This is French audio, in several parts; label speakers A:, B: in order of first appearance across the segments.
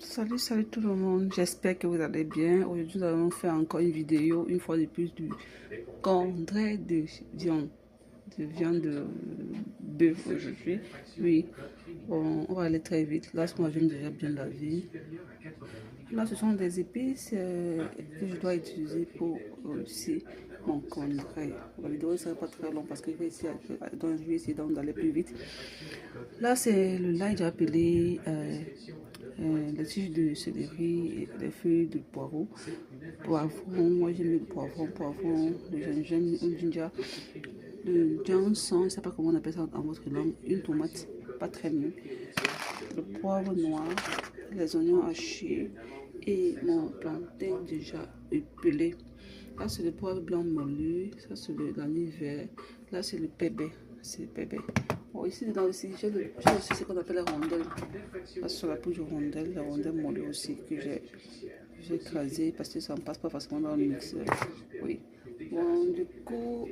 A: Salut tout le monde, j'espère que vous allez bien. Aujourd'hui, nous allons faire encore une vidéo, une fois de plus, du congret de viande de bœuf aujourd'hui. Oui, on va aller très vite. Là, ce qu'on vient déjà bien laver. Là, ce sont des épices que je dois utiliser pour aussi mon congret. La vidéo ne sera pas très longue parce que je vais essayer d'aller plus vite. Là, c'est le lard appelé les tiges de céleri et les feuilles de poireau, poivron, moi j'ai mis le poivron, le gingembre, le ginger, le janson, je ne sais pas comment on appelle ça dans votre langue, une tomate, pas très mûre, le poivre noir, les oignons hachés et mon plantain déjà épelé. Là c'est le poivre blanc moulu, ça c'est l'anis vert, là c'est le pépé, c'est le pépé. Bon, ici dedans aussi, j'ai aussi ce qu'on appelle la rondelle. Là sur la poudre de la rondelle molle aussi que j'ai écrasé parce que ça ne passe pas facilement dans le mixeur. Oui. Bon, du coup,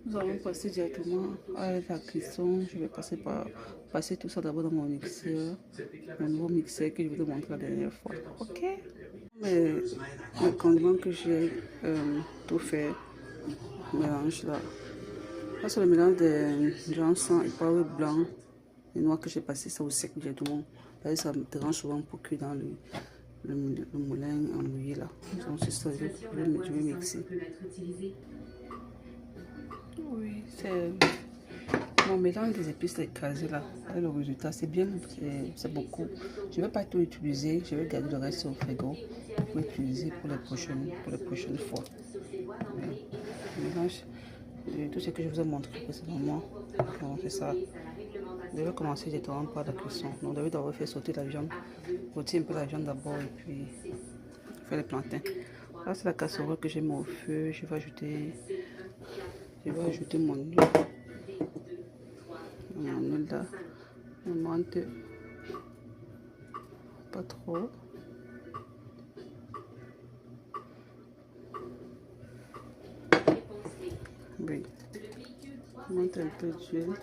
A: nous allons passer directement à la cuisson. Je vais passer tout ça d'abord dans mon mixeur, mon nouveau mixeur que je vous ai montré la dernière fois. Ok? Les condiments que j'ai tout fait, mélange là. Là, c'est le mélange de janson et poivre blanc et noir que j'ai passé ça au sec directement. Ça me dérange souvent pour cuire dans le moulin en mouillé là. Donc c'est ça, je vais mixer. Oui, c'est mon mélange des épices écrasées là. Et le résultat, c'est bien, c'est beaucoup. Je ne vais pas tout utiliser, je vais garder le reste au frigo pour utiliser pour les prochaines fois. Le mélange de tout ce que je vous ai montré précédemment. Donc c'est ça. Je vais commencer directement par la cuisson. Donc je vais d'abord faire sauter la viande, rôtir un peu la viande d'abord et puis faire les plantains. Là c'est la casserole que j'ai mis au feu. Je vais ajouter mon huile. Mon huile là, je monte pas trop. Oui, je monte un peu d'huile.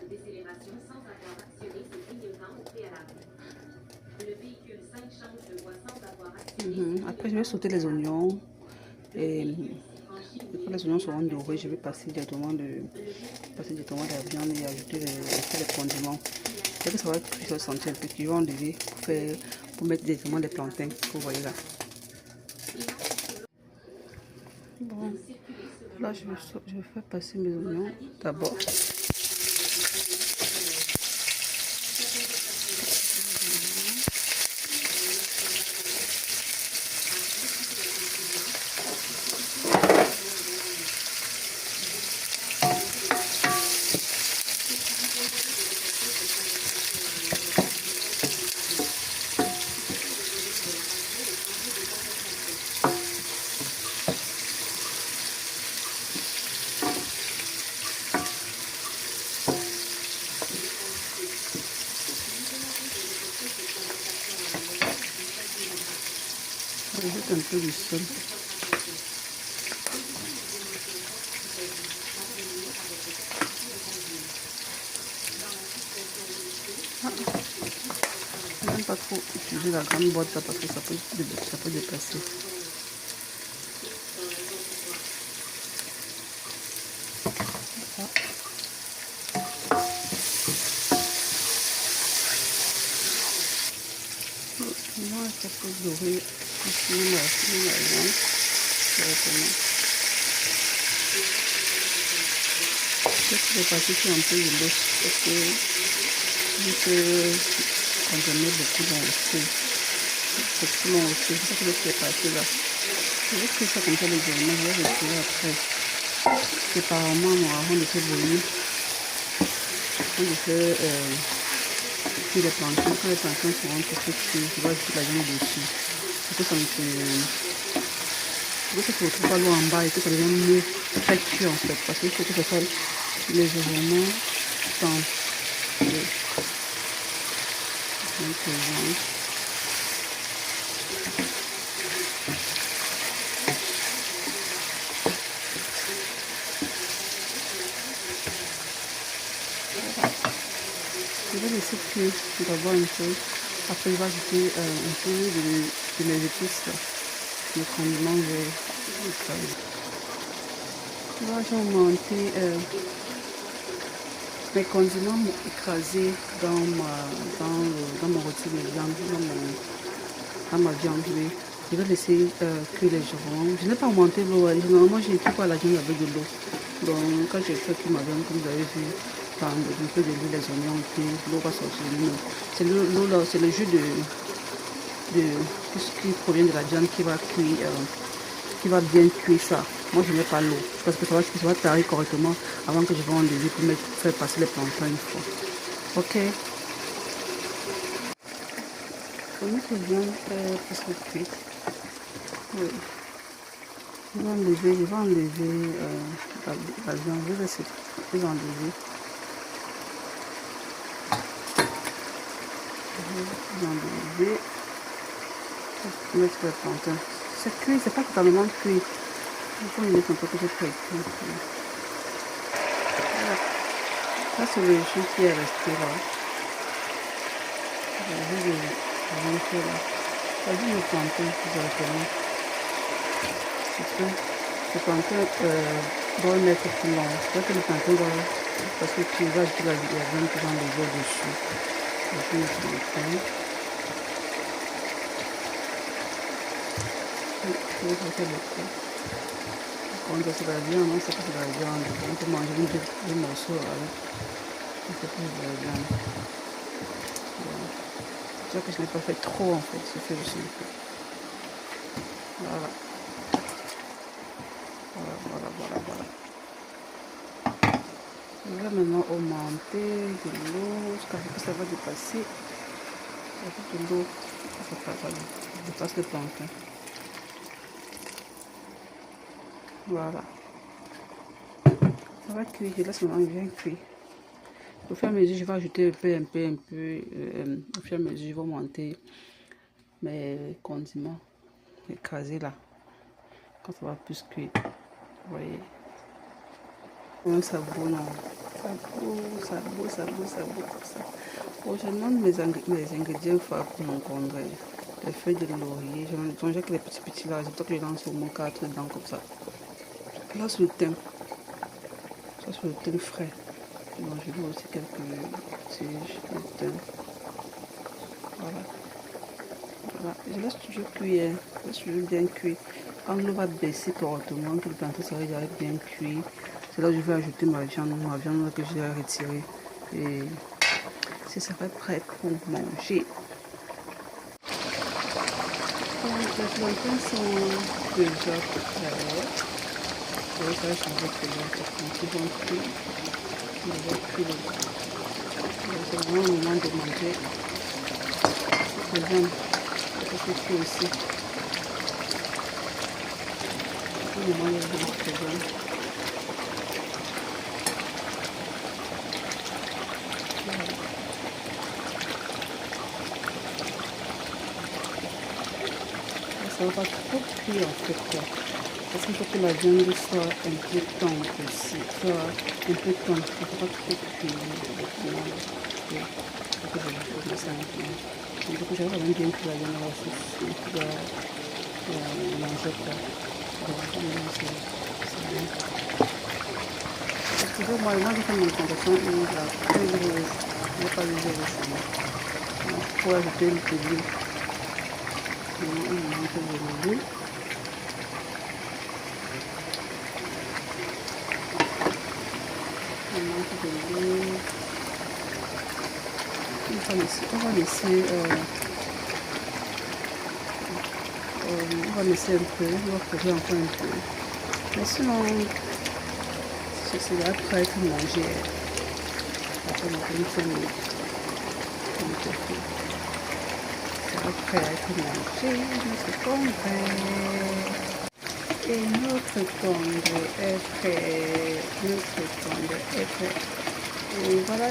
A: Après, je vais sauter les oignons et quand les oignons seront dorés, je vais passer directement la viande et ajouter les condiments. Dès que ça va cuire, ça va sentir un peu qu'ils vont enlever pour mettre directement les plantains que vous voyez là. Bon, là je vais faire passer mes oignons d'abord. J'ajoute un peu de sel. Je n'aime pas trop utiliser la grande boîte là parce que ça peut dépasser. Moi, ça peut dorer ici la viande directement. Je vais passer sur un peu de l'eau parce que vu que quand je mets beaucoup dans le feu, c'est tout long aussi. C'est ça que je vais passer là. Je vais cuire ça comme ça légèrement, je vais retirer après. Séparément, avant de faire bouillir, avant de faire cuire les plantains. Quand les plantains seront un peu cuits, je vais ajouter la viande dessus. Pour que ça ne se retrouve pas loin en bas et que ça devienne mieux très cuit en fait. Parce qu'il faut que ça soit légèrement tendre. Je vais laisser cuire d'abord un peu. Après, je vais ajouter un peu de mes épices, le condiment vert. Là, j'ai augmenté mes condiments écrasés dans mon rôti de viande, dans ma viande. Je vais laisser cuire légèrement. Je n'ai pas augmenté l'eau. Normalement, je ne cuis pas la viande avec de l'eau. Donc, quand j'ai fait cuire ma viande, comme vous avez vu, un peu de l'huile, les oignons, et puis l'eau va sortir. C'est l'eau là, c'est le jus de tout ce qui provient de la viande qui va cuire, qui va bien cuire ça. Moi, je ne mets pas l'eau parce que ça va tarir correctement avant que je vais enlever pour faire passer les plantains une fois. Ok. Notre viande est presque cuite. Oui. Je vais enlever la viande. Je vais essayer de enlever. Je vais enlever. Mettre les plantains. C'est cuit, c'est pas totalement cuit. Il faut mettre un peu que c'est très cuit. Voilà. Ça, c'est le jus qui est resté là. Le jus de la viande qui est là. Ça dit le plantain, directement. Le plantain doit mettre plus long. C'est que le plantain doit. Parce que tu vas ajouter la viande qui va enlever dessus. Le jus de plantain. Je vais passer le coup. Quand c'est la viande, on sait que c'est la viande. On peut manger des morceaux avec. On sait que c'est la viande. C'est ça que je n'ai pas fait trop en fait. Je fais juste un peu. Voilà. Voilà. Je vais maintenant augmenter de l'eau jusqu'à ce que ça va dépasser. Avec de l'eau, ça dépasse le plantain. Voilà. Ça va cuire, je laisse maintenant bien cuire. Au fur et à mesure, je vais ajouter un peu. Au fur et à mesure, je vais monter mes condiments écrasés là. Quand ça va plus cuire. Vous voyez. Ça boue, non. Ça boue comme ça. Bon, je demande mes ingrédients pour mon congé. Les feuilles de laurier. Je mange que les petits là. C'est pour que je lance au moins 4 dedans comme ça. Là, sur le thym. Ça, sur le thym frais. Donc, je mets aussi quelques tiges de thym. Voilà. Je laisse toujours cuire. Je laisse toujours bien cuire. Quand l'eau va baisser correctement, que le plantain sera déjà bien cuit, c'est là que je vais ajouter ma viande que j'ai retirée. Et ce serait prêt pour manger. Donc, les plantains sont déjà prêts. Je vais changer de couleur parce qu'ils vont cuire. Ils vont cuire. C'est vraiment le moment de manger. C'est bien. C'est cuit aussi. C'est le moment de manger. C'est bien. Ça va pas trop cuire en fait. Parce qu'il faut que la viande soit un peu tendre aussi. Soit un peu tendre. Il ne faut pas trop cuire. Donc j'avais vraiment bien cuire la viande aussi. Il doit manger quoi. C'est bien. Parce que moi j'ai fait mon conversion et la feuille rouge. Je n'ai pas usé récemment. Pour ajouter le pilier. On monte le l'huile. On va laisser un peu, on va couvrir encore un peu. Mais sinon, c'est là prêt à être mangé. Après, on va faire une ça va prêt à être mangé, notre congé. Et notre congé est prêt. Et voilà.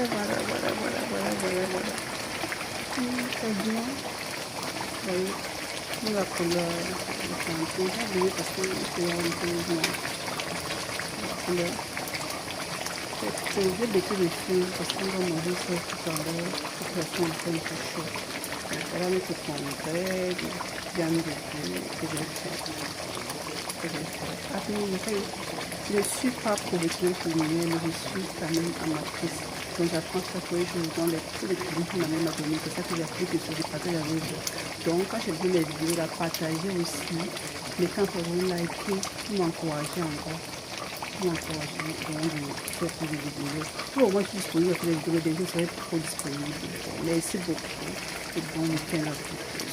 A: Très bien. Vous voyez, la couleur de plantain, j'ai oublié parce que c'est un peu noir. La couleur. Je vais baisser les feux parce qu'on va manger ça tout à l'heure. Il faut que ça soit un peu chaud. Voilà notre congrès de viande de bœuf que je vais faire. Rapidement, je ne suis pas professionnelle culinaire, mais je suis quand même amatrice. Donc j'apprends ça tous les jours dans tous les clients que ma mère m'a donné. C'est ça que j'applique et que je partage avec vous. Donc quand je veux les vidéos, la partager aussi. Mais quand vous likez, vous m'encouragez encore. Vous m'encouragez donc de faire plus de vidéos. Pour moi, je suis disponible pour les vidéos, mais je serai trop disponible. Merci beaucoup et bon week-end à vous.